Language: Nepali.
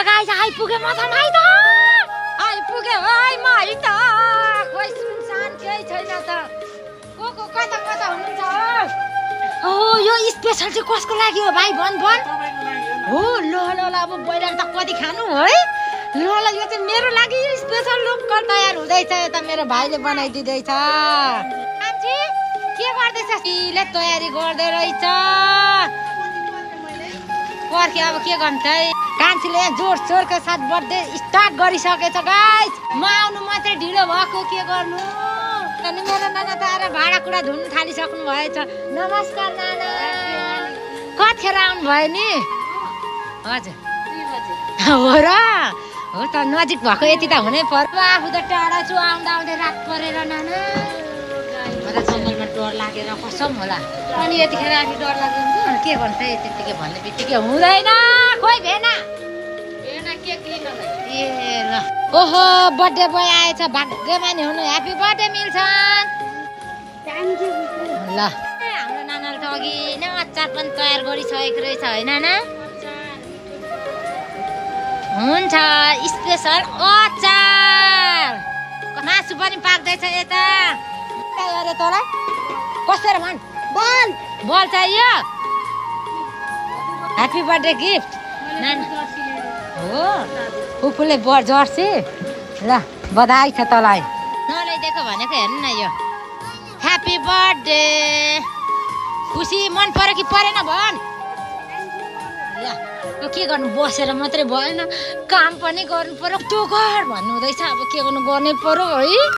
गाइस आइपुगे म त माइत आइपुगे है माइत खोइ सुनसान केही छैन त को कता कता हुनुहुन्छ हो यो स्पेशल चाहिँ कसको लागि हो भाइ भन भन हो ल ल ल अब बैराग त कति खानु है ल ल यो चाहिँ मेरो लागि स्पेशल लोकल तयार हुँदैछ यता मेरो भाइले बनाइदिँदैछ कान्छी के गर्दैछ सिले तयारी गर्दै रहेछ पर्खे अब के गर्नु त कान्छीले जोर सोरको साथ बर्थडे स्टार्ट गरिसकेछ गाइस म आउनु मात्रै ढिलो भएको के गर्नु अनि मेरो नाना त आएर भाँडाकुँडा धुन्न थालिसक्नु भएछ नमस्कार नाना कतिखेर आउनु भयो नि हजुर 2 बजे हो र हो त नजिक भएको यति त हुनै पर्यो आफू त टाढा छु आउँदा आउँदै रात परेर नाना मलाई जङ्गलमा डर लागेर कसम होला अनि यतिखेर आफू डर लाग्दैन के भन्छ त्यतिकै भन्ने बित्तिकै हुँदैन खोइ भेना के लिनलाई ए ल ओहो बर्थडे बोय आएछ भाग्यमानी हुनु ह्यापी बर्थडे मिल्छन् ल हाम्रो नानाले त अघि नै अचार पनि तयार गरिसकेको रहेछ है नाना हुन्छ स्पेशल अचार मासु पनि पाक्दैछ यता के गरे तँलाई कसरी भन् बल बल चाहियो ह्यापी बर्थडे गिफ्ट नाना हो फुपूले जर्सी ल बधाई छ तँलाई नल्याइदिएको भनेको हेर्नु न यो ह्यापी बर्थडे खुसी मन पर्यो कि परेन भन् ल यो के गर्नु बसेर मात्रै भएन काम पनि गर्नु पर्यो त्यो घर भन्नु हुँदैछ अब के गर्नु गर्नै पर्यो है